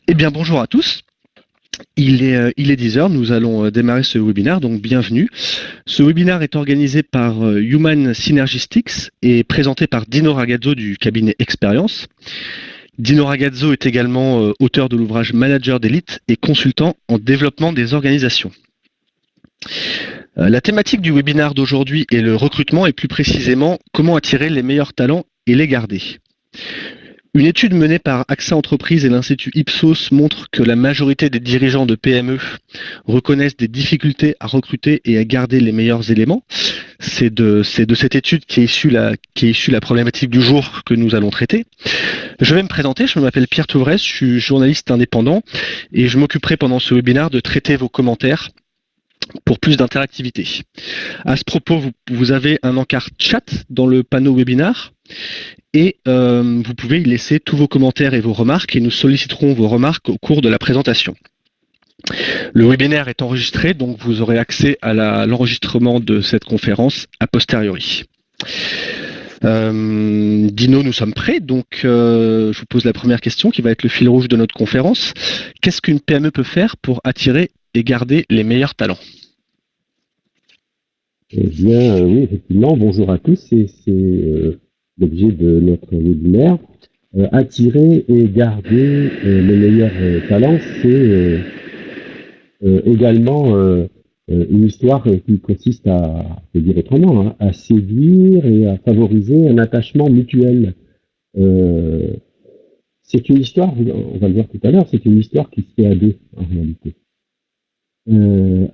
Eh bien, bonjour à tous. Il est 10 heures, nous allons démarrer ce webinaire, donc bienvenue. Ce webinaire est organisé par Human Synergistics et présenté par Dino Ragazzo du cabinet Expérience. Dino Ragazzo est également auteur de l'ouvrage Manager d'élite et consultant en développement des organisations. La thématique du webinaire d'aujourd'hui est le recrutement et plus précisément comment attirer les meilleurs talents et les garder. Une étude menée par AXA Entreprises et l'Institut Ipsos montre que la majorité des dirigeants de PME reconnaissent des difficultés à recruter et à garder les meilleurs éléments. C'est de cette étude qui est issue la problématique du jour que nous allons traiter. Je vais me présenter, je m'appelle Pierre Touvresse, je suis journaliste indépendant et je m'occuperai pendant ce webinaire de traiter vos commentaires pour plus d'interactivité. À ce propos, vous avez un encart chat dans le panneau webinaire et vous pouvez y laisser tous vos commentaires et vos remarques et nous solliciterons vos remarques au cours de la présentation. Le webinaire est enregistré, donc vous aurez accès à l'enregistrement de cette conférence a posteriori. Dino, nous sommes prêts, donc je vous pose la première question qui va être le fil rouge de notre conférence. Qu'est-ce qu'une PME peut faire pour attirer et garder les meilleurs talents? Eh bien, oui, effectivement, bonjour à tous, c'est l'objet de notre webinaire. Attirer et garder les meilleurs talents, c'est également une histoire qui consiste à, je vais dire autrement, hein, à séduire et à favoriser un attachement mutuel. C'est une histoire, on va le voir tout à l'heure, c'est une histoire qui se fait à deux, en réalité.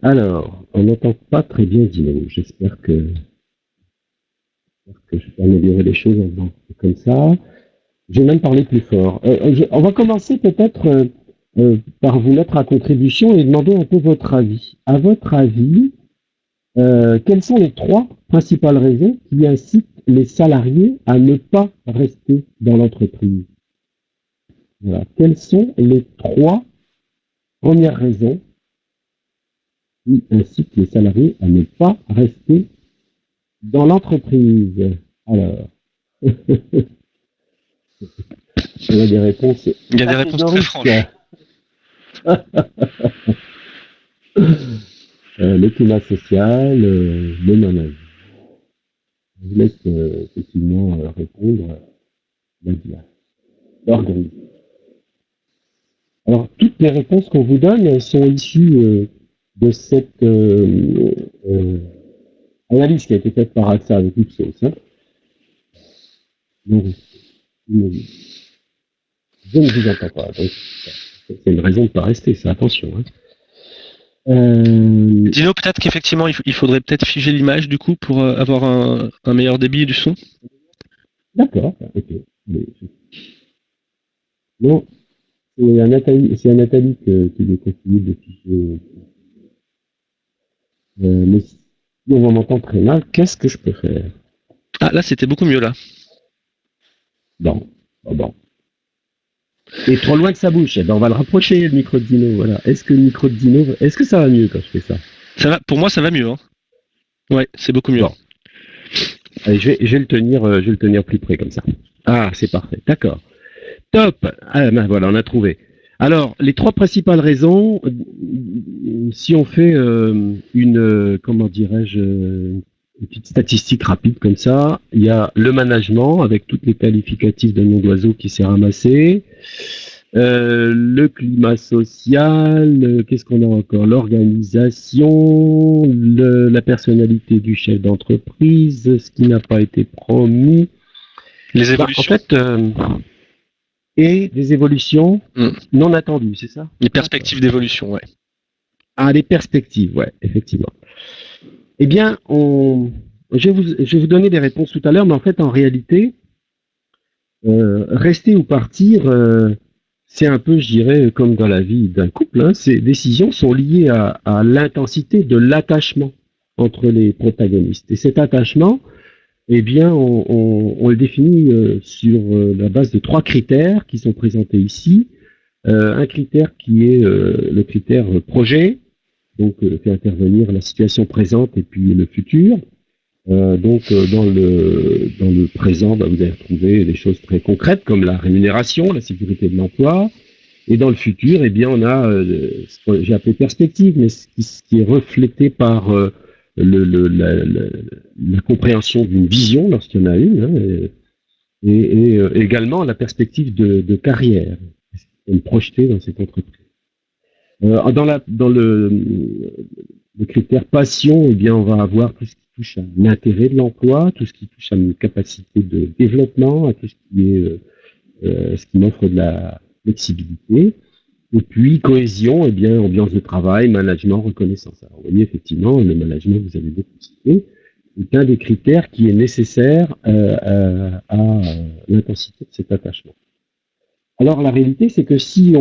Alors, on n'entend pas très bien Dino. J'espère que je peux améliorer les choses en faisant comme ça. Je vais même parler plus fort. On va commencer peut-être par vous mettre à contribution et demander un peu votre avis. À votre avis, quelles sont les 3 principales raisons qui incitent les salariés à ne pas rester dans l'entreprise? Voilà. Quelles sont les 3 premières raisons qui incite les salariés à ne pas rester dans l'entreprise? Alors, il y a des réponses. Il y a des réponses très franches. Le climat social, le management. Je vous laisse effectivement répondre. L'organisation. Alors, toutes les réponses qu'on vous donne sont issues de cette analyse qui a été faite par AXA avec Ipsos. Hein. Donc, je ne vous entends pas. Donc, c'est une raison de ne pas rester, ça, attention. Hein. Dino, peut-être qu'effectivement, il faudrait peut-être figer l'image du coup pour avoir un meilleur débit du son. D'accord, ok. Non, c'est à Nathalie qui est conseillé de figer. Mais si on m'entend très mal, qu'est-ce que je peux faire? Ah, là, c'était beaucoup mieux, là. Bon. Et trop loin de sa bouche. Eh ben, on va le rapprocher, le micro de Dino. Voilà. Est-ce que ça va mieux quand je fais ça? Pour moi, ça va mieux. Hein. Ouais, c'est beaucoup mieux. Bon. Allez, je vais le tenir plus près comme ça. Ah, c'est parfait. D'accord. Top. Ah, ben voilà, on a trouvé. Alors, les 3 principales raisons, si on fait comment dirais-je, une petite statistique rapide comme ça, il y a le management avec toutes les qualificatifs de nom d'oiseau qui s'est ramassé, le climat social, qu'est-ce qu'on a encore? L'organisation, la personnalité du chef d'entreprise, ce qui n'a pas été promis. Les évolutions. En fait, et des évolutions non attendues, c'est ça? Les perspectives d'évolution, ouais. Ah, les perspectives, ouais, effectivement. Eh bien, je vais vous donner des réponses tout à l'heure, mais en fait, en réalité, rester ou partir, c'est un peu, je dirais, comme dans la vie d'un couple. Hein, ces décisions sont liées à l'intensité de l'attachement entre les protagonistes. Et cet attachement, eh bien, on le définit sur la base de 3 critères qui sont présentés ici. Un critère qui est le critère projet, donc fait intervenir la situation présente et puis le futur. Donc dans le présent, vous allez retrouver des choses très concrètes comme la rémunération, la sécurité de l'emploi, Et dans le futur, eh bien, on a ce que j'ai appelé perspective, mais ce qui est reflété par la compréhension d'une vision lorsqu'il y en a une, hein, et également la perspective de carrière, de me projeter dans cette entreprise. Dans le critère passion, eh bien, on va avoir tout ce qui touche à l'intérêt de l'emploi, tout ce qui touche à une capacité de développement, à tout ce qui est ce qui m'offre de la flexibilité. Et puis, cohésion, eh bien, ambiance de travail, management, reconnaissance. Alors, vous voyez, effectivement, le management, vous avez beaucoup cité, est un des critères qui est nécessaire à l'intensité de cet attachement. Alors, la réalité, c'est que si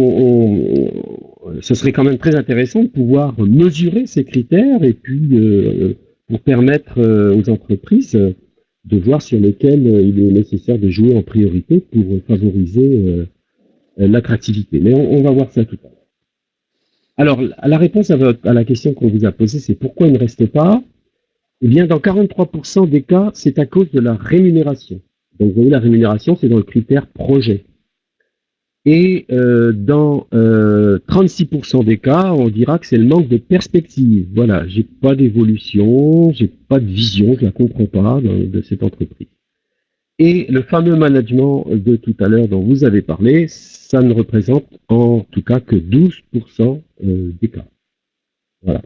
ce serait quand même très intéressant de pouvoir mesurer ces critères et puis pour permettre aux entreprises de voir sur lesquels il est nécessaire de jouer en priorité pour favoriser l'attractivité. Mais on va voir ça tout à l'heure. Alors, la réponse à la question qu'on vous a posée, c'est pourquoi il ne reste pas? Eh bien, dans 43% des cas, c'est à cause de la rémunération. Donc, vous voyez, la rémunération, c'est dans le critère projet. Et dans 36% des cas, on dira que c'est le manque de perspective. Voilà, j'ai pas d'évolution, j'ai pas de vision, je la comprends pas de cette entreprise. Et le fameux management de tout à l'heure dont vous avez parlé, ça ne représente en tout cas que 12% des cas. Voilà.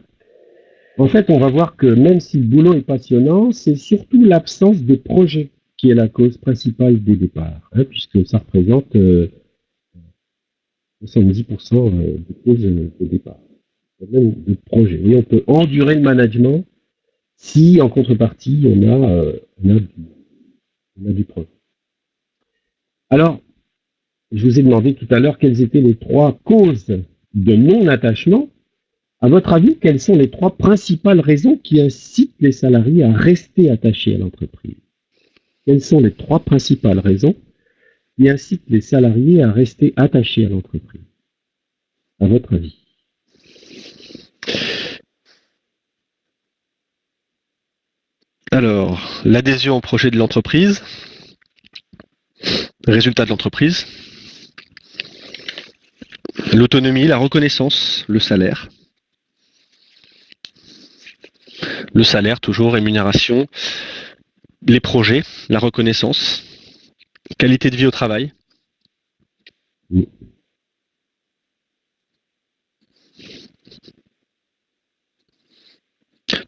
En fait, on va voir que même si le boulot est passionnant, c'est surtout l'absence de projet qui est la cause principale des départs, hein, puisque ça représente 70% des causes de départ. Même de projet. Et on peut endurer le management si, en contrepartie, on a du projet. Alors, je vous ai demandé tout à l'heure quelles étaient les 3 causes de non-attachement. À votre avis, quelles sont les 3 principales raisons qui incitent les salariés à rester attachés à l'entreprise? Quelles sont les 3 principales raisons qui incitent les salariés à rester attachés à l'entreprise? À votre avis? Alors, l'adhésion au projet de l'entreprise, résultat de l'entreprise, l'autonomie, la reconnaissance, le salaire. Le salaire, toujours, rémunération, les projets, la reconnaissance, qualité de vie au travail. Oui.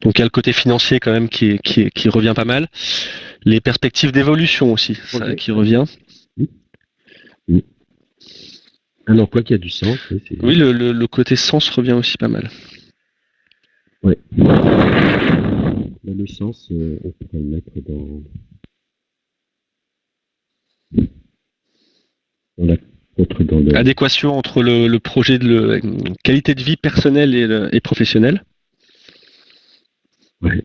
Donc il y a le côté financier quand même qui revient pas mal. Les perspectives d'évolution aussi, ça, qui revient. Oui. Oui. Un emploi qui a du sens. Oui, le côté sens revient aussi pas mal. Oui. Le sens, on pourrait le mettre dans Adéquation entre le projet de qualité de vie personnelle et professionnelle. Ouais.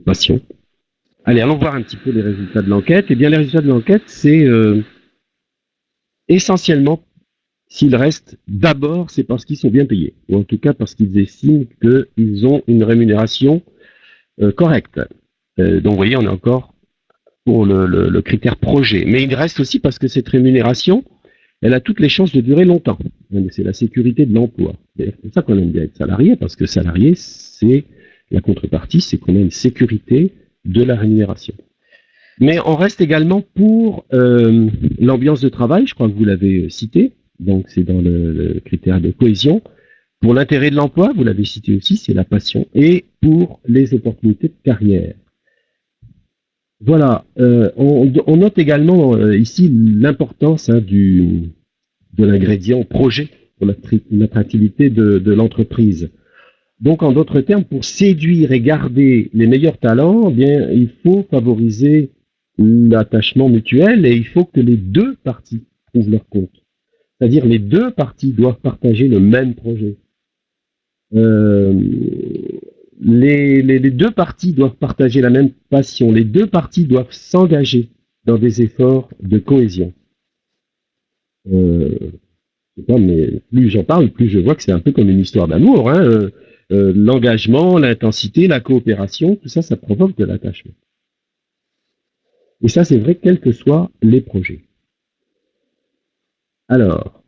Passion. Allez, allons voir un petit peu les résultats de l'enquête. Eh bien, les résultats de l'enquête, c'est essentiellement, s'ils restent, d'abord, c'est parce qu'ils sont bien payés, ou en tout cas parce qu'ils estiment qu'ils ont une rémunération correcte. Donc, vous voyez, on est encore pour le critère projet. Mais il reste aussi parce que cette rémunération, elle a toutes les chances de durer longtemps. C'est la sécurité de l'emploi. C'est pour ça qu'on aime bien être salarié, parce que salarié, c'est la contrepartie, c'est qu'on a une sécurité de la rémunération. Mais on reste également pour l'ambiance de travail, je crois que vous l'avez cité, donc c'est dans le critère de cohésion. Pour l'intérêt de l'emploi, vous l'avez cité aussi, c'est la passion. Et pour les opportunités de carrière. Voilà, on note également ici l'importance de l'ingrédient projet pour l'attractivité de l'entreprise. Donc, en d'autres termes, pour séduire et garder les meilleurs talents, eh bien, il faut favoriser l'attachement mutuel et il faut que les 2 parties trouvent leur compte. C'est-à-dire les 2 parties doivent partager le même projet. Les 2 parties doivent partager la même passion. Les 2 parties doivent s'engager dans des efforts de cohésion. Je sais pas, mais plus j'en parle, plus je vois que c'est un peu comme une histoire d'amour. Hein. L'engagement, l'intensité, la coopération, tout ça, ça provoque de l'attachement. Et ça, c'est vrai quels que soient les projets. Alors,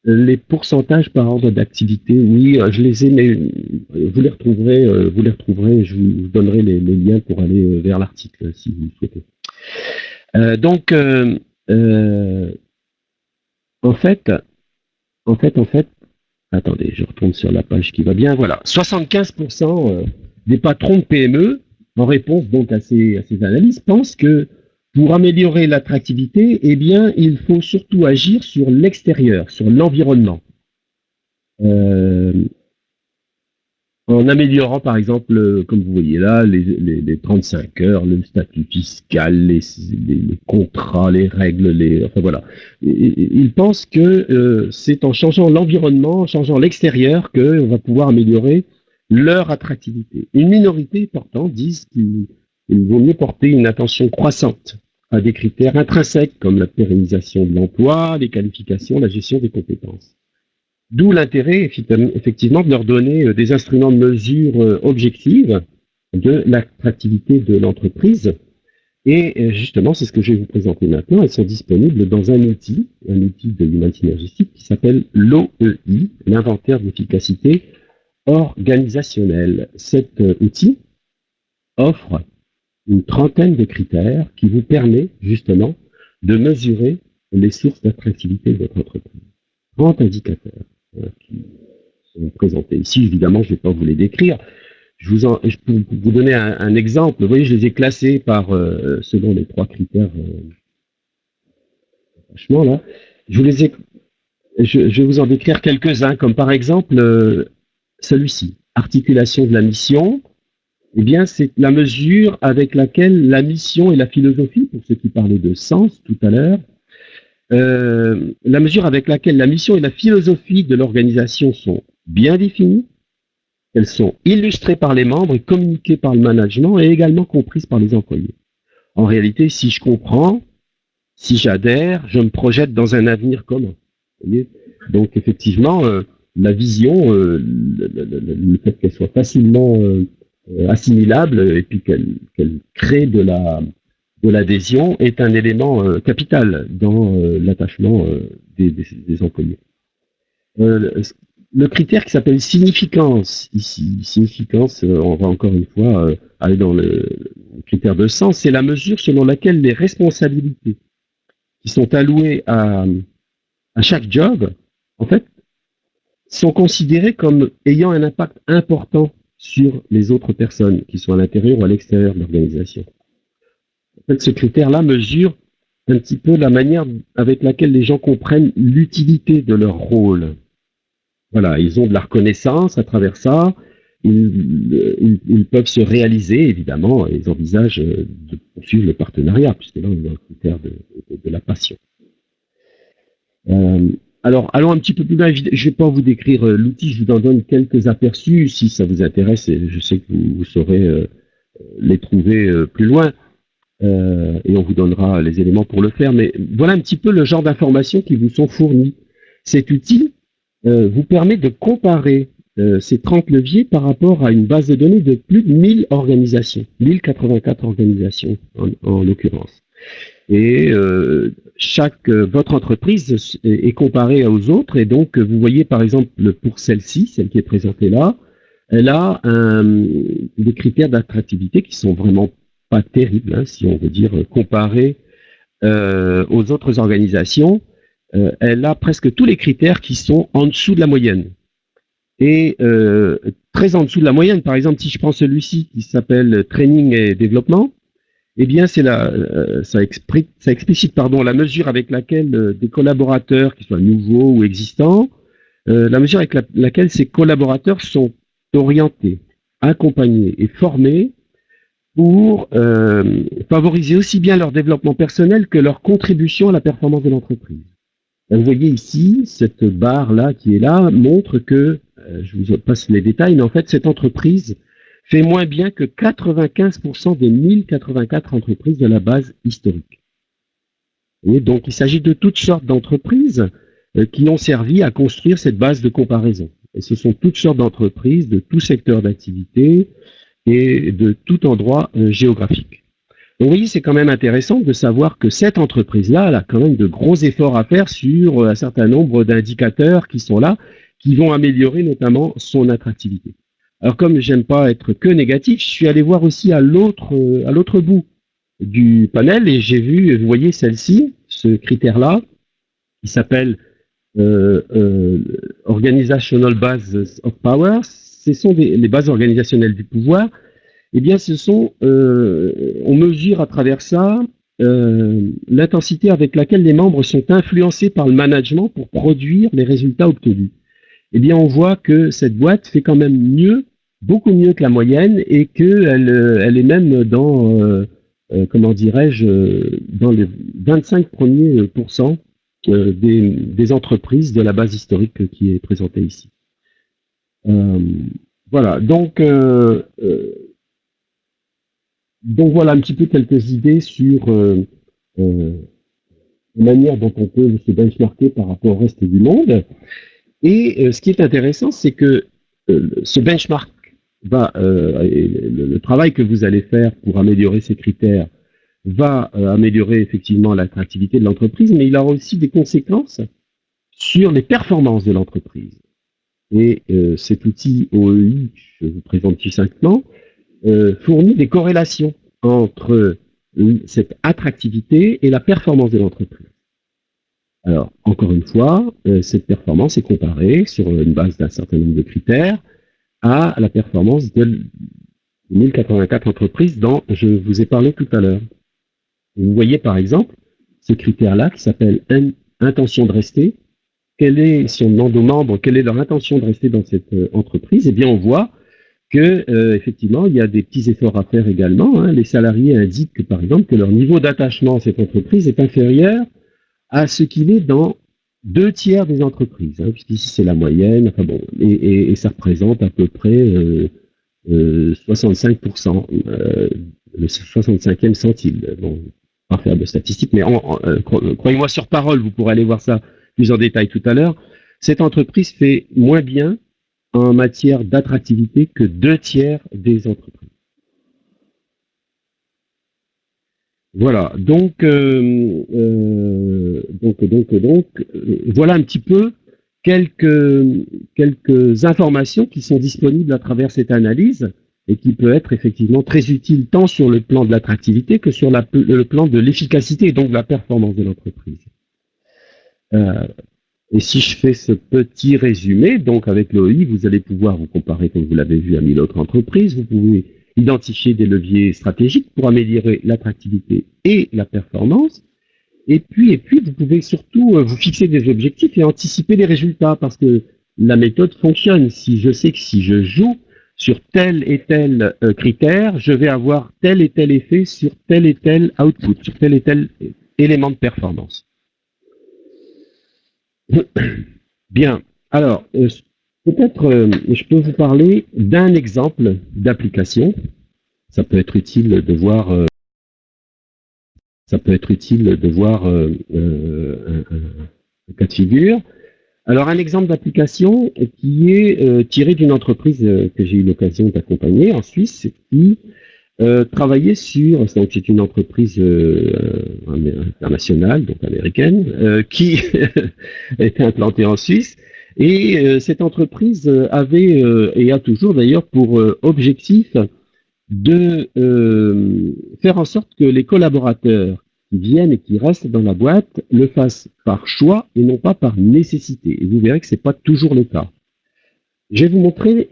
Les pourcentages par ordre d'activité, oui, je les ai, mais vous les retrouverez, je vous donnerai les liens pour aller vers l'article si vous le souhaitez. Donc, en fait, attendez, je retourne sur la page qui va bien, voilà, 75% des patrons de PME, en réponse donc à ces analyses, pensent que pour améliorer l'attractivité, eh bien, il faut surtout agir sur l'extérieur, sur l'environnement. En améliorant, par exemple, comme vous voyez là, les 35 heures, le statut fiscal, les contrats, les règles, enfin voilà. Ils pensent que c'est en changeant l'environnement, en changeant l'extérieur, qu'on va pouvoir améliorer leur attractivité. Une minorité, pourtant, disent qu'il vaut mieux porter une attention croissante à des critères intrinsèques comme la pérennisation de l'emploi, les qualifications, la gestion des compétences. D'où l'intérêt, effectivement, de leur donner des instruments de mesure objectifs de l'attractivité de l'entreprise. Et justement, c'est ce que je vais vous présenter maintenant. Elles sont disponibles dans un outil de Human Synergistic qui s'appelle l'OEI, l'inventaire d'efficacité organisationnelle. Cet outil offre une trentaine de critères qui vous permet justement de mesurer les sources d'attractivité de votre entreprise. 30 indicateurs qui sont présentés ici. Évidemment, je ne vais pas vous les décrire. Je peux vous donner un exemple. Vous voyez, je les ai classés par selon les 3 critères. Franchement, là, je vais vous en décrire quelques-uns, comme par exemple celui-ci, articulation de la mission. Eh bien, c'est la mesure avec laquelle la mission et la philosophie, pour ceux qui parlaient de sens tout à l'heure, la mesure avec laquelle la mission et la philosophie de l'organisation sont bien définies, elles sont illustrées par les membres et communiquées par le management et également comprises par les employés. En réalité, si je comprends, si j'adhère, je me projette dans un avenir commun. Vous voyez ? Donc, effectivement, la vision, le fait qu'elle soit facilement assimilable et puis qu'elle crée de l'adhésion est un élément capital dans l'attachement des employés. Le critère qui s'appelle significance, ici, significance, on va encore une fois aller dans le critère de sens, c'est la mesure selon laquelle les responsabilités qui sont allouées à chaque job, en fait, sont considérées comme ayant un impact important sur les autres personnes, qui sont à l'intérieur ou à l'extérieur de l'organisation. En fait, ce critère-là mesure un petit peu la manière avec laquelle les gens comprennent l'utilité de leur rôle. Voilà, ils ont de la reconnaissance à travers ça, ils peuvent se réaliser, évidemment, et ils envisagent de poursuivre le partenariat, puisque là, on a un critère de la passion. Alors, allons un petit peu plus loin. Je ne vais pas vous décrire l'outil, je vous en donne quelques aperçus. Si ça vous intéresse, et je sais que vous saurez les trouver plus loin, et on vous donnera les éléments pour le faire. Mais voilà un petit peu le genre d'informations qui vous sont fournies. Cet outil vous permet de comparer ces 30 leviers par rapport à une base de données de plus de 1000 organisations, 1084 organisations en l'occurrence. Et votre entreprise est comparée aux autres, et donc vous voyez par exemple pour celle-ci, celle qui est présentée là, elle a des critères d'attractivité qui sont vraiment pas terribles, hein, si on veut dire, comparée aux autres organisations. Elle a presque tous les critères qui sont en dessous de la moyenne. Et très en dessous de la moyenne, par exemple, si je prends celui-ci qui s'appelle training et développement, eh bien, c'est ça explicite la mesure avec laquelle des collaborateurs, qu'ils soient nouveaux ou existants, la mesure avec laquelle ces collaborateurs sont orientés, accompagnés et formés pour favoriser aussi bien leur développement personnel que leur contribution à la performance de l'entreprise. Vous voyez ici, cette barre-là qui est là montre que, je vous passe les détails, mais en fait, cette entreprise fait moins bien que 95% des 1084 entreprises de la base historique. Et donc, il s'agit de toutes sortes d'entreprises qui ont servi à construire cette base de comparaison. Et ce sont toutes sortes d'entreprises de tout secteur d'activité et de tout endroit géographique. vous voyez, c'est quand même intéressant de savoir que cette entreprise-là, elle a quand même de gros efforts à faire sur un certain nombre d'indicateurs qui sont là, qui vont améliorer notamment son attractivité. Alors comme j'aime pas être que négatif, je suis allé voir aussi à l'autre bout du panel et j'ai vu, vous voyez celle-ci, ce critère-là, qui s'appelle Organizational Bases of Power. Ce sont les bases organisationnelles du pouvoir. Eh bien, on mesure à travers ça l'intensité avec laquelle les membres sont influencés par le management pour produire les résultats obtenus. Eh bien, on voit que cette boîte fait quand même mieux, beaucoup mieux que la moyenne, et qu'elle est même dans, comment dirais-je, dans les 25 premiers pourcents des entreprises de la base historique qui est présentée ici. Voilà, donc voilà un petit peu quelques idées sur la manière dont on peut se benchmarker par rapport au reste du monde. Et ce qui est intéressant, c'est que ce benchmark le travail que vous allez faire pour améliorer ces critères va améliorer effectivement l'attractivité de l'entreprise, mais il aura aussi des conséquences sur les performances de l'entreprise. Et cet outil OEI, je vous présente succinctement, fournit des corrélations entre cette attractivité et la performance de l'entreprise. Alors, encore une fois, cette performance est comparée sur une base d'un certain nombre de critères à la performance de 1084 entreprises dont je vous ai parlé tout à l'heure. Vous voyez par exemple ce critère-là qui s'appelle intention de rester. Si on demande aux membres quelle est leur intention de rester dans cette entreprise, eh bien on voit que effectivement il y a des petits efforts à faire également. Les salariés indiquent par exemple que leur niveau d'attachement à cette entreprise est inférieur à ce qu'il est dans 2/3 des entreprises, puisqu'ici c'est la moyenne, enfin bon, et ça représente à peu près 65%, le 65e centile. Bon, pas faire de statistiques, mais croyez-moi sur parole, vous pourrez aller voir ça plus en détail tout à l'heure. Cette entreprise fait moins bien en matière d'attractivité que 2/3 des entreprises. Voilà, donc voilà un petit peu quelques informations qui sont disponibles à travers cette analyse et qui peut être effectivement très utile tant sur le plan de l'attractivité que sur le plan de l'efficacité et donc de la performance de l'entreprise. Et si je fais ce petit résumé, donc avec l'OI, vous allez pouvoir vous comparer, comme vous l'avez vu, à 1000 autres entreprises. Vous pouvez identifier des leviers stratégiques pour améliorer l'attractivité et la performance. Et puis, vous pouvez surtout vous fixer des objectifs et anticiper les résultats parce que la méthode fonctionne. Si je sais que si je joue sur tel et tel critère, je vais avoir tel et tel effet sur tel et tel output, sur tel et tel élément de performance. Bien, alors, peut-être je peux vous parler d'un exemple d'application. Ça peut être utile de voir, un cas de figure. Alors, un exemple d'application qui est tiré d'une entreprise que j'ai eu l'occasion d'accompagner en Suisse, qui travaillait sur, donc c'est une entreprise internationale, donc américaine, qui était implantée en Suisse. Et cette entreprise avait, et a toujours d'ailleurs, pour objectif de faire en sorte que les collaborateurs qui viennent et qui restent dans la boîte le fassent par choix et non pas par nécessité. Et vous verrez que ce n'est pas toujours le cas. Je vais vous montrer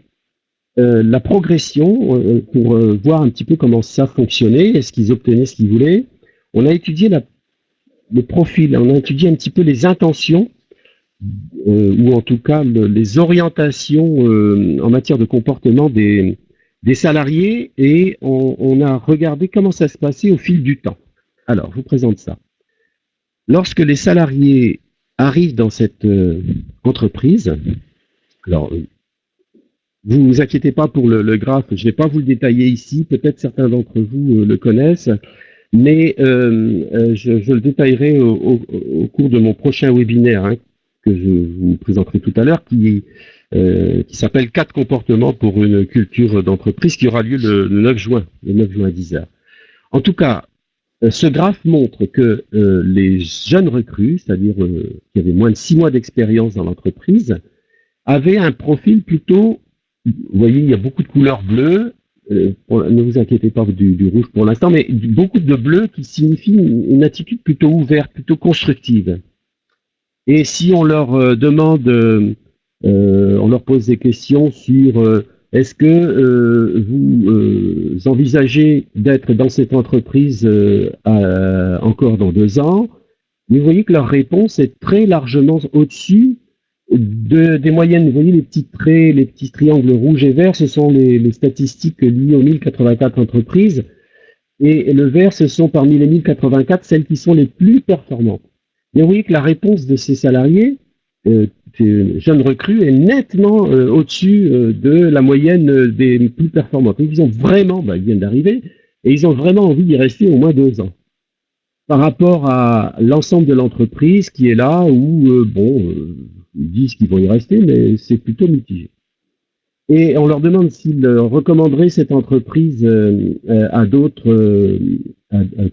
la progression pour voir un petit peu comment ça fonctionnait, est-ce qu'ils obtenaient ce qu'ils voulaient. On a étudié le profil, on a étudié un petit peu les intentions, ou en tout cas les orientations en matière de comportement des salariés, et on a regardé comment ça se passait au fil du temps. Alors, je vous présente ça. Lorsque les salariés arrivent dans cette entreprise, alors vous vous inquiétez pas pour le graphe, je ne vais pas vous le détailler ici, peut-être certains d'entre vous le connaissent, mais je le détaillerai au cours de mon prochain webinaire, que je vous présenterai tout à l'heure, qui s'appelle 4 comportements pour une culture d'entreprise, qui aura lieu le 9 juin à 10h. En tout cas, ce graphe montre que les jeunes recrues, c'est-à-dire qui avaient moins de 6 mois d'expérience dans l'entreprise, avaient un profil plutôt, vous voyez, il y a beaucoup de couleurs bleues, ne vous inquiétez pas du rouge pour l'instant, mais beaucoup de bleu qui signifie une attitude plutôt ouverte, plutôt constructive. Et si on leur demande, on leur pose des questions sur est-ce que vous envisagez d'être dans cette entreprise encore dans 2 ans, vous voyez que leur réponse est très largement au-dessus des moyennes. Vous voyez les petits traits, les petits triangles rouges et verts, ce sont les statistiques liées aux 1084 entreprises. Et le vert, ce sont parmi les 1084 celles qui sont les plus performantes. Et vous voyez que la réponse de ces salariés, jeunes recrues, est nettement au-dessus de la moyenne des plus performantes. Et ils ont vraiment, ils viennent d'arriver, et ils ont vraiment envie d'y rester au moins 2 ans. Par rapport à l'ensemble de l'entreprise qui est là, où, ils disent qu'ils vont y rester, mais c'est plutôt mitigé. Et on leur demande s'ils recommanderaient cette entreprise à d'autres,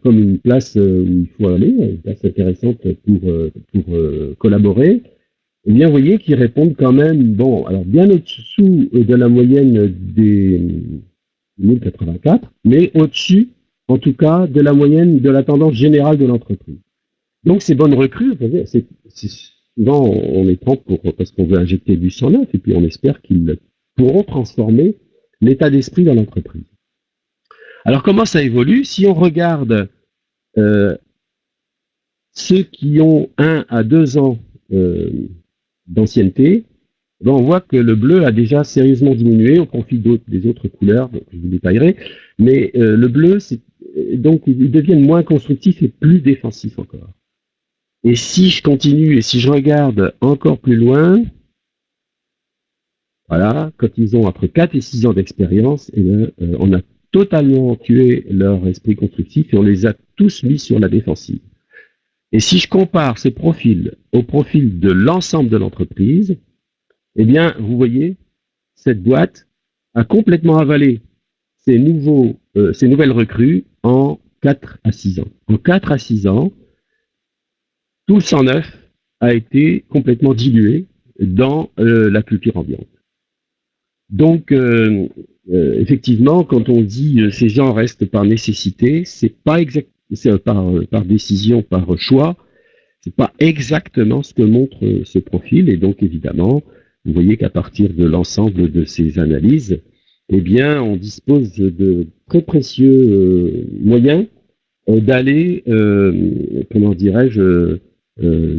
comme une place où il faut aller, une place intéressante pour collaborer. Eh bien, vous voyez qu'ils répondent quand même, alors bien au-dessous de la moyenne des 1084, mais au-dessus, en tout cas, de la moyenne de la tendance générale de l'entreprise. Donc, ces bonnes recrues, souvent on les prend parce qu'on veut injecter du sang neuf, et puis on espère qu'ils pourront transformer l'état d'esprit dans l'entreprise. Alors, comment ça évolue? Si on regarde ceux qui ont 1 à 2 ans d'ancienneté, on voit que le bleu a déjà sérieusement diminué au profit des autres couleurs, donc je vous détaillerai, mais le bleu, donc ils deviennent moins constructifs et plus défensifs encore. Et si je continue et si je regarde encore plus loin, voilà, quand ils ont entre 4 et 6 ans d'expérience, on a totalement tué leur esprit constructif et on les a tous mis sur la défensive. Et si je compare ces profils au profil de l'ensemble de l'entreprise, eh bien, vous voyez, cette boîte a complètement avalé ces nouvelles recrues en 4 à 6 ans. En 4 à 6 ans, tout le sang neuf a été complètement dilué dans la culture ambiante. Donc, effectivement, quand on dit ces gens restent par nécessité, c'est pas exact, c'est par décision, par choix, c'est pas exactement ce que montre ce profil. Et donc, évidemment, vous voyez qu'à partir de l'ensemble de ces analyses, eh bien, on dispose de très précieux moyens d'aller, comment dirais-je,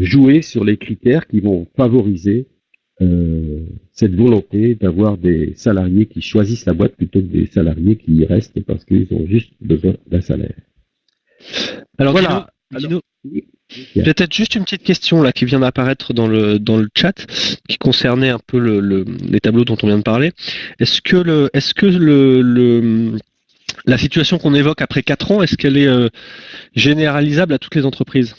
jouer sur les critères qui vont favoriser cette volonté d'avoir des salariés qui choisissent la boîte plutôt que des salariés qui y restent parce qu'ils ont juste besoin d'un salaire. Alors voilà. Dino, peut-être juste une petite question là qui vient d'apparaître dans le chat qui concernait un peu les tableaux dont on vient de parler. Est-ce que la situation qu'on évoque après 4 ans, est-ce qu'elle est généralisable à toutes les entreprises?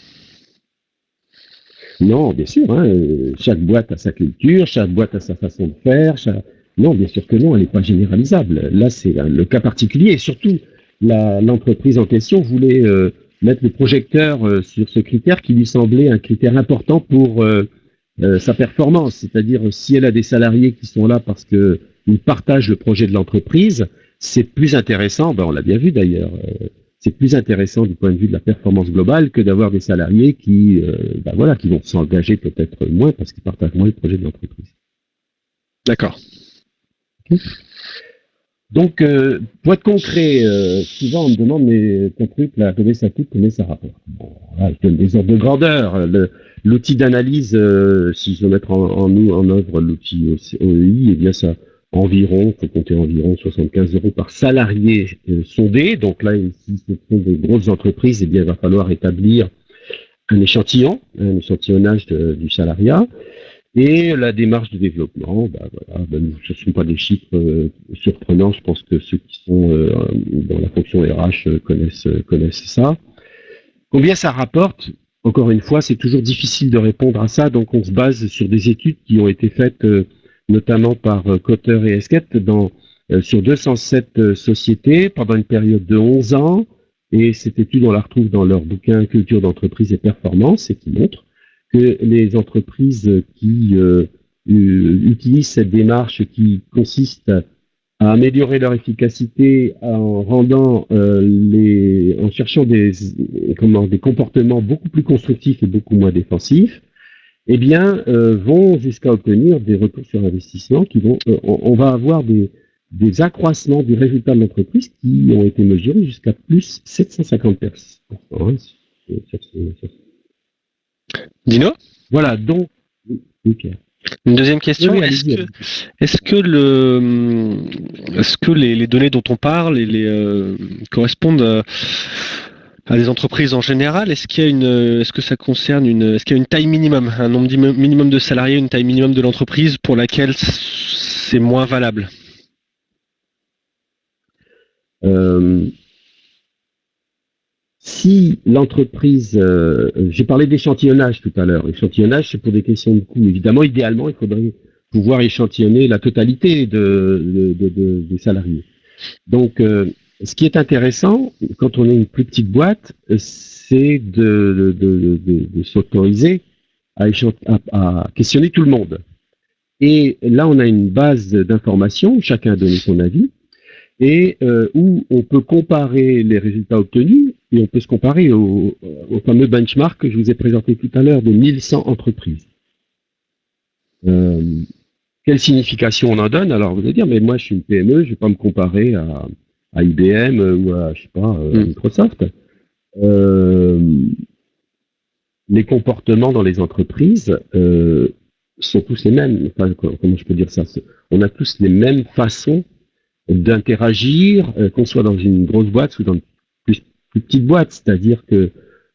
Non, bien sûr. Chaque boîte a sa culture, chaque boîte a sa façon de faire. Non, bien sûr que non, elle n'est pas généralisable. Là, c'est le cas particulier. Et surtout, l'entreprise en question voulait mettre le projecteur sur ce critère qui lui semblait un critère important pour sa performance. C'est-à-dire, si elle a des salariés qui sont là parce qu'ils partagent le projet de l'entreprise, c'est plus intéressant, on l'a bien vu d'ailleurs, c'est plus intéressant du point de vue de la performance globale que d'avoir des salariés qui vont s'engager peut-être moins parce qu'ils partagent moins le projet de l'entreprise. D'accord. Okay. Donc, pour être concret, souvent on me demande, mais ton truc, là, combien ça coûte, combien ça rapporte? Bon, là, je donne des ordres de grandeur. L'outil d'analyse, si je veux mettre en œuvre l'outil OEI, eh bien ça, il faut compter environ 75 € par salarié sondé. Donc là, si ce sont des grosses entreprises, eh bien il va falloir établir un échantillonnage du salariat. Et la démarche de développement, ce ne sont pas des chiffres surprenants. Je pense que ceux qui sont dans la fonction RH connaissent ça. Combien ça rapporte? Encore une fois, c'est toujours difficile de répondre à ça. Donc, on se base sur des études qui ont été faites notamment par Cotter et Esquette sur 207 sociétés pendant une période de 11 ans. Et cette étude, on la retrouve dans leur bouquin Culture d'entreprise et performance, et qui montre que les entreprises qui utilisent cette démarche qui consiste à améliorer leur efficacité en rendant en cherchant des comportements beaucoup plus constructifs et beaucoup moins défensifs, eh bien, vont jusqu'à obtenir des retours sur investissement qui vont, on va avoir des accroissements du résultat de l'entreprise qui ont été mesurés jusqu'à plus 750%. Hein, Dino? Voilà, donc, okay. Une deuxième question, oui, est-ce que les données dont on parle correspondent à des entreprises en général? Est-ce qu'il y a est-ce que ça concerne est-ce qu'il y a une taille minimum, un nombre minimum de salariés, une taille minimum de l'entreprise pour laquelle c'est moins valable? Si l'entreprise, j'ai parlé d'échantillonnage tout à l'heure. L'échantillonnage, c'est pour des questions de coût. Évidemment, idéalement, il faudrait pouvoir échantillonner la totalité des salariés. Donc, ce qui est intéressant, quand on est une plus petite boîte, c'est de s'autoriser à questionner tout le monde. Et là, on a une base d'informations où chacun a donné son avis, et où on peut comparer les résultats obtenus, et on peut se comparer au fameux benchmark que je vous ai présenté tout à l'heure de 1100 entreprises. Quelle signification on en donne? Alors vous allez dire, mais moi je suis une PME, je ne vais pas me comparer à IBM ou à, je sais pas, Microsoft. Les comportements dans les entreprises sont tous les mêmes. Enfin, comment je peux dire ça? On a tous les mêmes façons d'interagir, qu'on soit dans une grosse boîte ou dans une plus petite boîte, c'est-à-dire que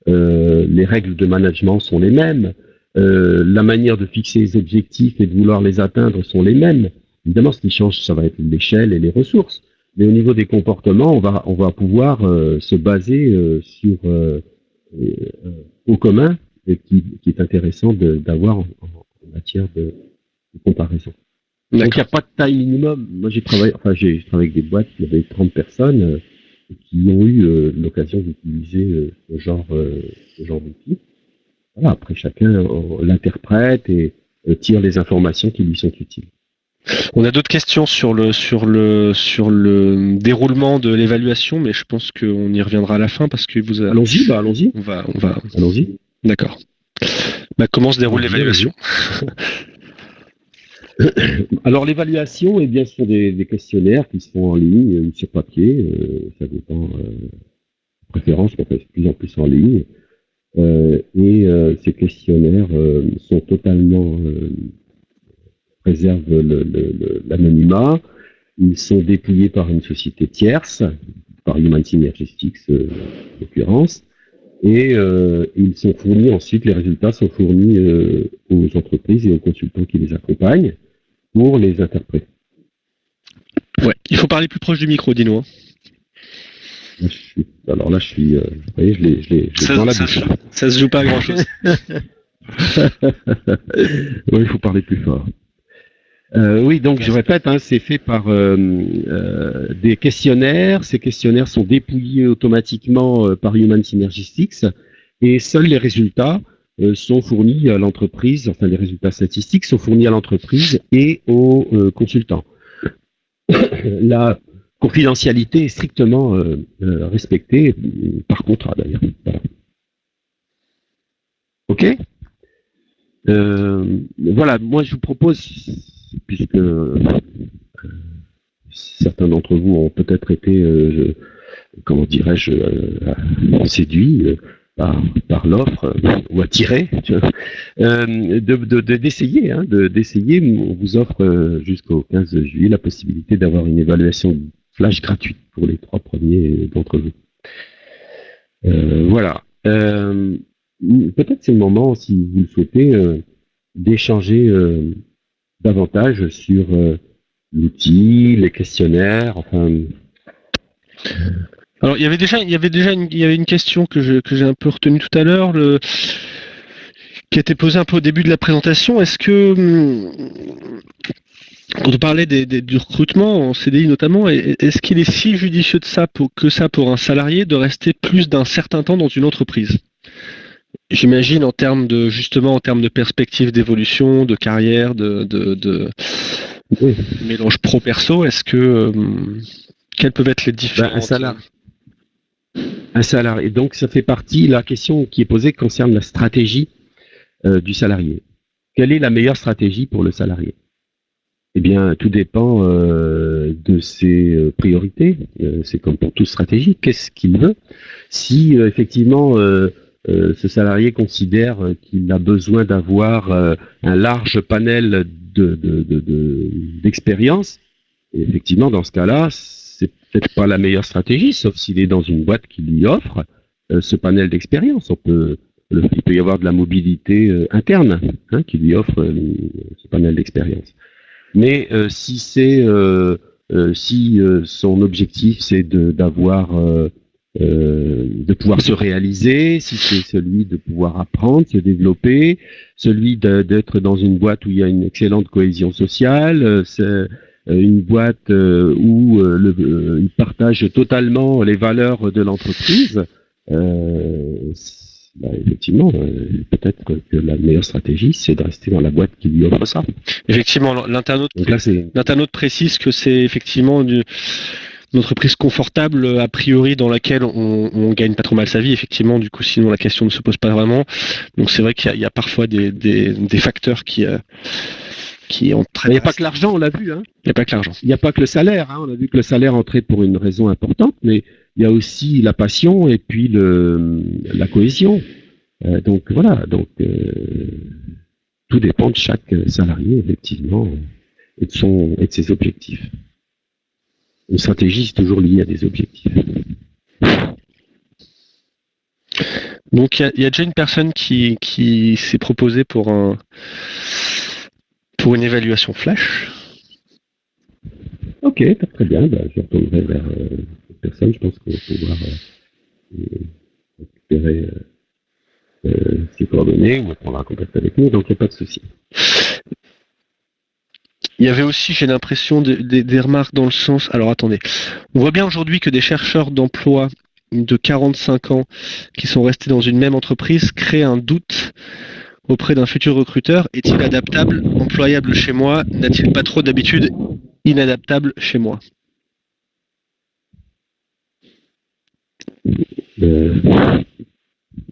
les règles de management sont les mêmes, la manière de fixer les objectifs et de vouloir les atteindre sont les mêmes. Évidemment, ce qui change, ça va être l'échelle et les ressources, mais au niveau des comportements, on va pouvoir se baser sur au commun, et qui est intéressant d'avoir en matière de comparaison. Donc il n'y a pas de taille minimum. Moi j'ai travaillé avec des boîtes qui avaient 30 personnes qui ont eu l'occasion d'utiliser ce genre d'outils. Voilà, après chacun l'interprète et tire les informations qui lui sont utiles. On a d'autres questions sur le déroulement de l'évaluation, mais je pense qu'on y reviendra à la fin parce que vous avez... Allons-y. On va. Allons-y. D'accord. Comment se déroule l'évaluation? Alors l'évaluation, eh bien, ce sont des questionnaires qui se font en ligne, sur papier, ça dépend de préférence, on fait de plus en plus en ligne. Ces questionnaires sont totalement préservent l'anonymat. Ils sont dépouillés par une société tierce, par Human Synergistics en l'occurrence, et ils sont fournis ensuite, les résultats sont fournis aux entreprises et aux consultants qui les accompagnent pour les interpréter. Ouais, il faut parler plus proche du micro, dis-nous. Alors là, je suis, vous voyez, je l'ai dans la bouche. Ça se joue pas à grand-chose. Oui, il faut parler plus fort. Oui, donc je répète, c'est fait par des questionnaires. Ces questionnaires sont dépouillés automatiquement par Human Synergistics et seuls les résultats sont fournis à l'entreprise, enfin les résultats statistiques sont fournis à l'entreprise et aux consultants. La confidentialité est strictement respectée par contrat d'ailleurs. Voilà. Ok. Voilà, moi je vous propose, puisque certains d'entre vous ont peut-être été, comment dirais-je, séduits par l'offre ou attirés, d'essayer. On vous offre jusqu'au 15 juillet la possibilité d'avoir une évaluation flash gratuite pour les 3 premiers d'entre vous. Voilà. Peut-être c'est le moment, si vous le souhaitez, d'échanger davantage sur l'outil, les questionnaires, enfin. Alors il y avait une question que j'ai un peu retenue tout à l'heure. qui a été posée un peu au début de la présentation. Est-ce que, quand on parlait du recrutement en CDI notamment, est-ce qu'il est si judicieux de ça pour un salarié de rester plus d'un certain temps dans une entreprise? J'imagine en termes de perspective d'évolution, de carrière, de Oui. mélange pro-perso, quelles peuvent être les différences? Un salarié. Donc ça fait partie, la question qui est posée concerne la stratégie du salarié. Quelle est la meilleure stratégie pour le salarié? Eh bien, tout dépend de ses priorités. C'est comme pour toute stratégie. Qu'est-ce qu'il veut? Si effectivement ce salarié considère qu'il a besoin d'avoir un large panel d'expérience, effectivement, dans ce cas-là, c'est peut-être pas la meilleure stratégie, sauf s'il est dans une boîte qui lui offre ce panel d'expérience. Il peut y avoir de la mobilité interne qui lui offre ce panel d'expérience. Mais si son objectif c'est de pouvoir se réaliser, si c'est celui de pouvoir apprendre, se développer, celui d'être dans une boîte où il y a une excellente cohésion sociale, c'est une boîte où il partage totalement les valeurs de l'entreprise, effectivement, peut-être que la meilleure stratégie, c'est de rester dans la boîte qui lui offre ça. Effectivement, l'internaute précise que c'est effectivement une entreprise confortable, a priori, dans laquelle on gagne pas trop mal sa vie, effectivement, du coup, sinon la question ne se pose pas vraiment. Donc c'est vrai qu'il y a parfois des facteurs qui entraînent. Il n'y a pas que l'argent, on l'a vu. Il n'y a pas que l'argent. Il n'y a pas que le salaire. On a vu que le salaire entrait pour une raison importante, mais il y a aussi la passion et puis la cohésion. Donc voilà. Tout dépend de chaque salarié, effectivement, et de ses objectifs. Une stratégie, c'est toujours lié à des objectifs. Donc il y a déjà une personne qui s'est proposée pour une évaluation flash. Ok, très bien. Je retournerai vers cette personne. Je pense qu'on va pouvoir récupérer ses coordonnées ou prendre contact avec nous, donc il n'y a pas de souci. Il y avait aussi, j'ai l'impression, des remarques dans le sens... Alors attendez, on voit bien aujourd'hui que des chercheurs d'emploi de 45 ans qui sont restés dans une même entreprise créent un doute auprès d'un futur recruteur. Est-il adaptable, employable chez moi? N'a-t-il pas trop d'habitude inadaptable chez moi?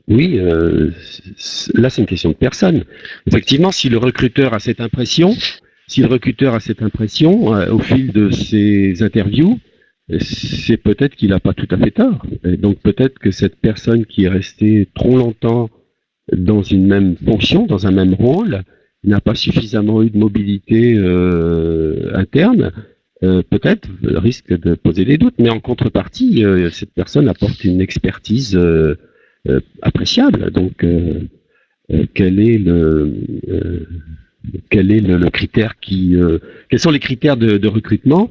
Oui, là c'est une question de personne. Effectivement, si le recruteur a cette impression, au fil de ses interviews, c'est peut-être qu'il n'a pas tout à fait tort. Et donc peut-être que cette personne qui est restée trop longtemps dans une même fonction, dans un même rôle, n'a pas suffisamment eu de mobilité interne, peut-être risque de poser des doutes. Mais en contrepartie, cette personne apporte une expertise appréciable. Donc quel est le critère quels sont les critères de recrutement?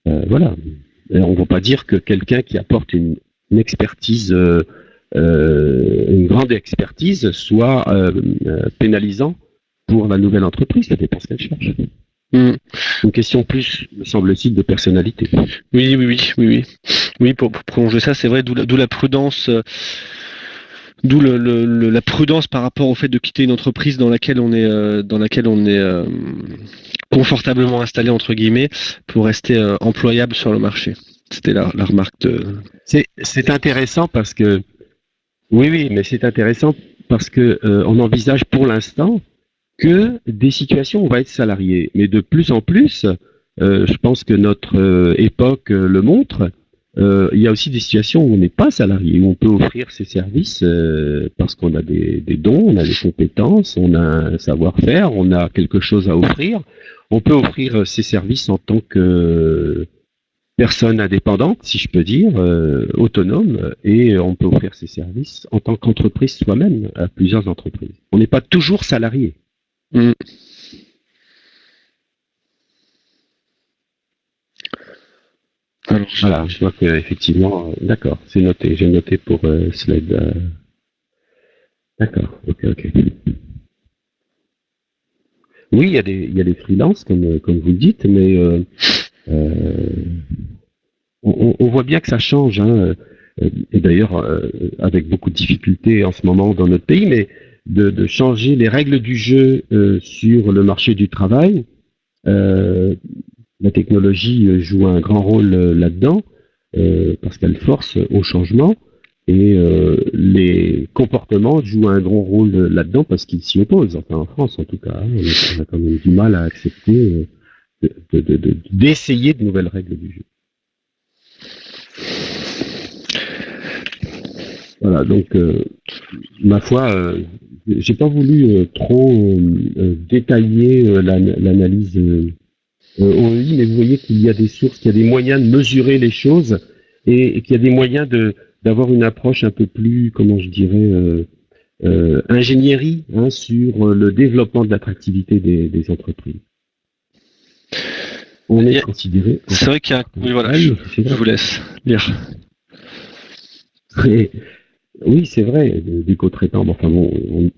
Voilà. Et on ne va pas dire que quelqu'un qui apporte une expertise, une grande expertise, soit pénalisant pour la nouvelle entreprise. Ça dépend ce qu'elle cherche. Une question plus, me semble-t-il, de personnalité. Oui, pour prolonger ça, c'est vrai, d'où la prudence. D'où la prudence par rapport au fait de quitter une entreprise dans laquelle on est confortablement installé entre guillemets pour rester employable sur le marché. C'était la remarque de. C'est intéressant parce que mais c'est intéressant parce que on envisage pour l'instant que des situations où on va être salarié, mais de plus en plus, je pense que notre époque le montre. Il y a aussi des situations où on n'est pas salarié, où on peut offrir ses services parce qu'on a des dons, on a des compétences, on a un savoir-faire, on a quelque chose à offrir. On peut offrir ses services en tant que personne indépendante, si je peux dire, autonome, et on peut offrir ses services en tant qu'entreprise soi-même à plusieurs entreprises. On n'est pas toujours salarié. Alors, voilà, je vois qu'effectivement, d'accord, c'est noté, j'ai noté pour slide. D'accord, ok. Oui, il y a des freelances, comme vous le dites, mais on voit bien que ça change, hein, et d'ailleurs avec beaucoup de difficultés en ce moment dans notre pays, mais de changer les règles du jeu sur le marché du travail. Euh, la technologie joue un grand rôle là-dedans, parce qu'elle force au changement, et les comportements jouent un grand rôle là-dedans parce qu'ils s'y opposent. Enfin, en France, en tout cas, hein, on a quand même du mal à accepter d'essayer de nouvelles règles du jeu. Voilà, donc ma foi, j'ai pas voulu trop détailler l'analyse OEI, mais vous voyez qu'il y a des sources, qu'il y a des moyens de mesurer les choses et qu'il y a des moyens d'avoir une approche un peu plus, comment je dirais, ingénierie, hein, sur le développement de l'attractivité des entreprises. On est considéré. C'est vrai qu'il y a. Oui, voilà, je vous laisse lire. Oui, c'est vrai, des co-traitants, enfin bon,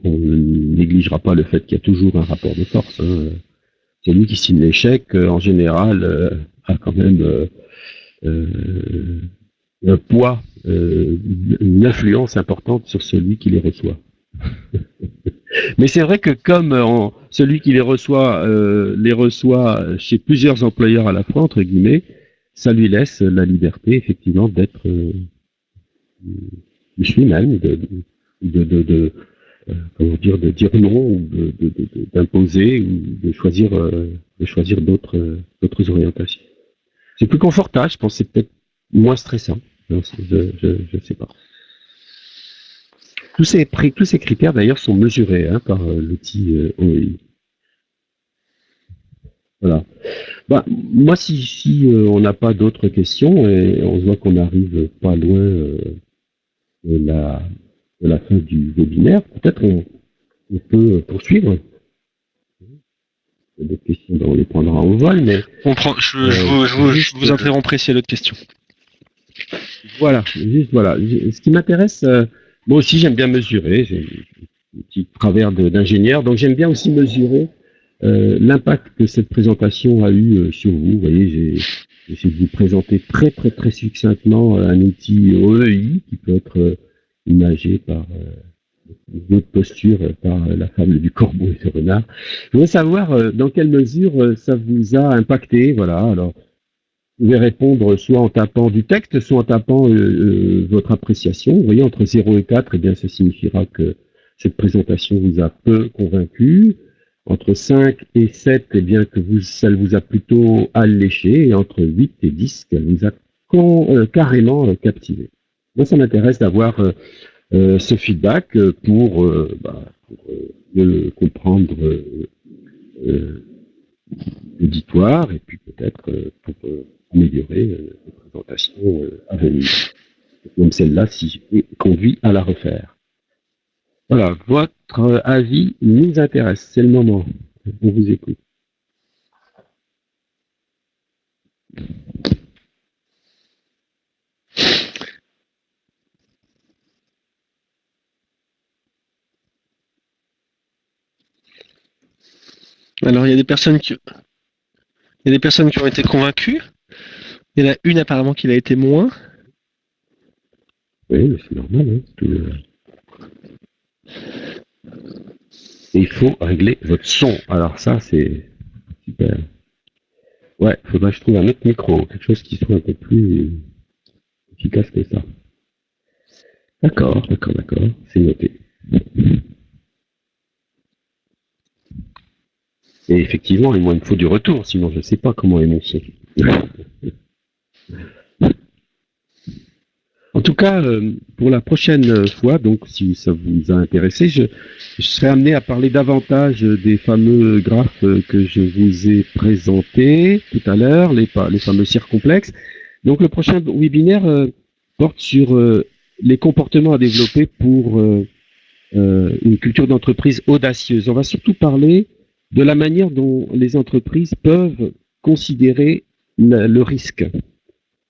on ne négligera pas le fait qu'il y a toujours un rapport de force. Hein. Celui qui signe l'échec, en général, a quand même un poids, une influence importante sur celui qui les reçoit. Mais c'est vrai que comme celui qui les reçoit chez plusieurs employeurs à la fois, entre guillemets, ça lui laisse la liberté, effectivement, d'être lui-même, comment dire, de dire non, ou d'imposer, ou de choisir d'autres orientations. C'est plus confortable, je pense, c'est peut-être moins stressant. Non, je sais pas. Tous ces critères d'ailleurs sont mesurés, hein, par l'outil OEI. Voilà. Bah, moi, si on n'a pas d'autres questions, et on voit qu'on arrive pas loin de la fin du webinaire, peut-être on peut poursuivre. Il y a d'autres questions, on les prendra en vol, mais... Je vous interromprai s'il y a d'autres questions. Voilà, juste voilà. Ce qui m'intéresse, moi aussi j'aime bien mesurer, j'ai un petit travers d'ingénieur, donc j'aime bien aussi mesurer l'impact que cette présentation a eu sur vous. Vous voyez, j'ai essayé de vous présenter très succinctement un outil OEI qui peut être imagé par d'autres postures, par la fable du corbeau et du renard. Je voudrais savoir dans quelle mesure ça vous a impacté. Voilà, alors vous pouvez répondre soit en tapant du texte, soit en tapant votre appréciation. Vous voyez, entre 0 et 4, eh bien, ça signifiera que cette présentation vous a peu convaincu. Entre 5 et 7, eh bien, ça vous a plutôt alléché. Et entre 8 et 10, qu'elle vous a carrément captivé. Moi, ça m'intéresse d'avoir ce feedback pour mieux comprendre l'auditoire et puis peut-être pour améliorer les présentations à venir. Même celle-là, si j'ai conduit à la refaire. Voilà, votre avis nous intéresse, c'est le moment. On vous écoute. Alors, il y a des personnes qui ont été convaincues. Il y en a une apparemment qui l'a été moins. Oui, mais c'est normal. Et il faut régler votre son. Alors ça, c'est super. Ouais, il faudra que je trouve un autre micro, quelque chose qui soit un peu plus efficace que ça. D'accord, c'est noté. Et effectivement, moi, il me faut du retour, sinon je ne sais pas comment est mon son. En tout cas, pour la prochaine fois, donc si ça vous a intéressé, je serai amené à parler davantage des fameux graphes que je vous ai présentés tout à l'heure, les fameux circonflexes. Donc le prochain webinaire porte sur les comportements à développer pour une culture d'entreprise audacieuse. On va surtout parler de la manière dont les entreprises peuvent considérer le risque.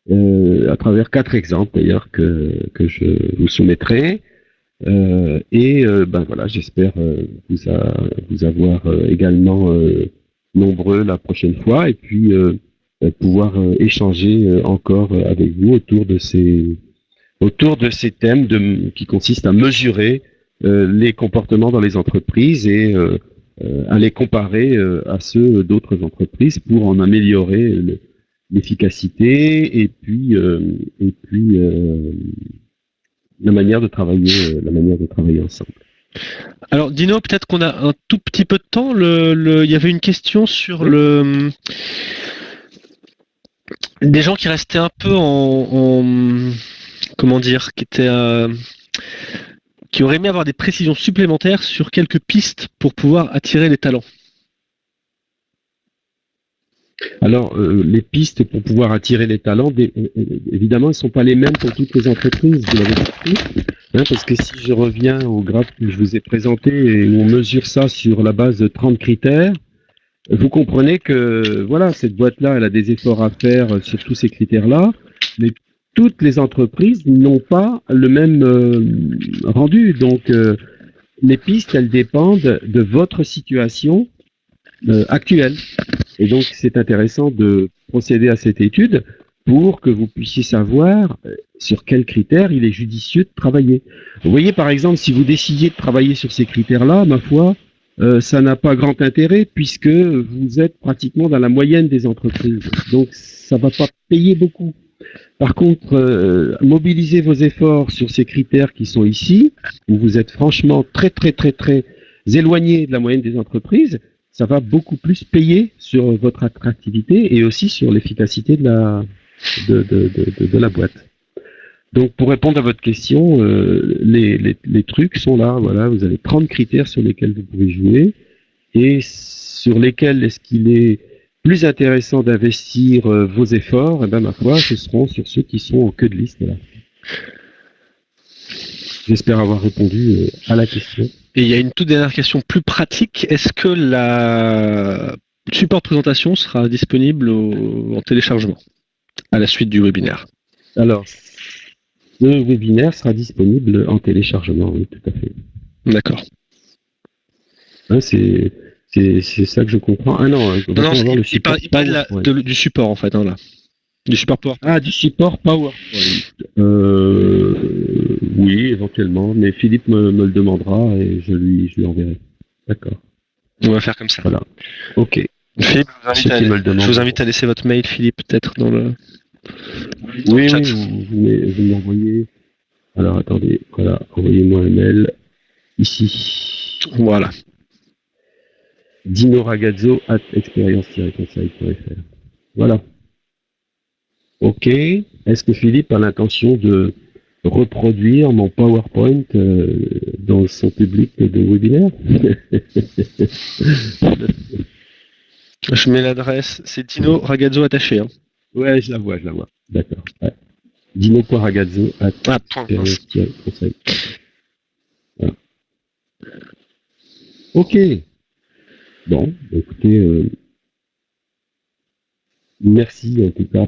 À travers 4 exemples d'ailleurs que je vous soumettrai. Voilà, j'espère vous avoir également nombreux la prochaine fois et puis pouvoir échanger encore avec vous autour de ces thèmes qui consistent à mesurer les comportements dans les entreprises et à les comparer à ceux d'autres entreprises pour en améliorer l'efficacité et puis la manière de travailler ensemble. Alors Dino, peut-être qu'on a un tout petit peu de temps. Il y avait une question sur des gens qui restaient un peu comment dire, qui auraient aimé avoir des précisions supplémentaires sur quelques pistes pour pouvoir attirer les talents. Alors, les pistes pour pouvoir attirer les talents, évidemment, elles ne sont pas les mêmes pour toutes les entreprises, vous l'avez compris, parce que si je reviens au graphe que je vous ai présenté et où on mesure ça sur la base de 30 critères, vous comprenez que voilà, cette boîte-là, elle a des efforts à faire sur tous ces critères-là, mais toutes les entreprises n'ont pas le même rendu. Donc, les pistes, elles dépendent de votre situation actuelle. Et donc, c'est intéressant de procéder à cette étude pour que vous puissiez savoir sur quels critères il est judicieux de travailler. Vous voyez, par exemple, si vous décidiez de travailler sur ces critères-là, ma foi, ça n'a pas grand intérêt puisque vous êtes pratiquement dans la moyenne des entreprises. Donc, ça ne va pas payer beaucoup. Par contre, mobilisez vos efforts sur ces critères qui sont ici, où vous êtes franchement très éloigné de la moyenne des entreprises, ça va beaucoup plus payer sur votre attractivité et aussi sur l'efficacité de la boîte. Donc, pour répondre à votre question, les trucs sont là. Voilà, vous avez 30 critères sur lesquels vous pouvez jouer et sur lesquels est-ce qu'il est plus intéressant d'investir vos efforts. Et ma foi, ce seront sur ceux qui sont en queue de liste. Là. J'espère avoir répondu à la question. Et il y a une toute dernière question plus pratique. Est-ce que le support de présentation sera disponible en téléchargement à la suite du webinaire? Alors, le webinaire sera disponible en téléchargement, oui, tout à fait. D'accord. Hein, c'est ça que je comprends. Ah non, il parle du support en fait, hein, là. Du support PowerPoint. Ah, du support PowerPoint. Oui, éventuellement, mais Philippe me le demandera et je lui enverrai. D'accord. On va faire comme ça. Voilà. Ok. Philippe, je vous invite à laisser votre mail, Philippe, peut-être dans le. Oui, vous m'envoyez. Alors attendez, voilà, envoyez-moi un mail ici. Voilà. dinoragazzo@experience-conseil.fr. Voilà. Ok. Est-ce que Philippe a l'intention de reproduire mon PowerPoint dans son public de webinaire? Je mets l'adresse, c'est Dino Ragazzo attaché. Hein. Ouais, je la vois. D'accord. Ouais. Dino.ragazzo@experience-conseil. Voilà. Ok. Bon, écoutez, merci en tout cas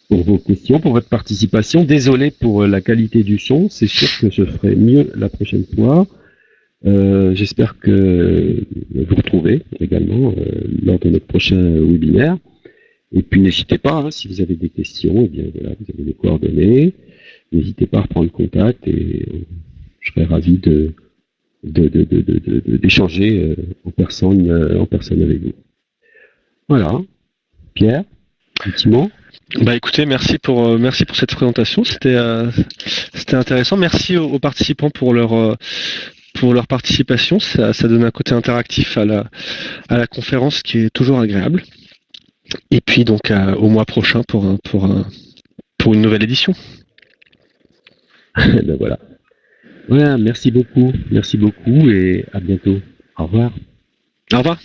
pour vos questions, pour votre participation. Désolé pour la qualité du son, c'est sûr que je ferai mieux la prochaine fois. J'espère que vous retrouvez également lors de notre prochain webinaire. Et puis n'hésitez pas, hein, si vous avez des questions, eh bien voilà, vous avez les coordonnées. N'hésitez pas à reprendre contact et je serai ravi d'échanger en personne avec vous. Voilà. Pierre, un petit mot. Bah écoutez, merci pour cette présentation, c'était intéressant. Merci aux participants pour leur participation, ça donne un côté interactif à la conférence qui est toujours agréable. Et puis donc au mois prochain pour une nouvelle édition. Ben voilà. Voilà, merci beaucoup et à bientôt. Au revoir. Au revoir.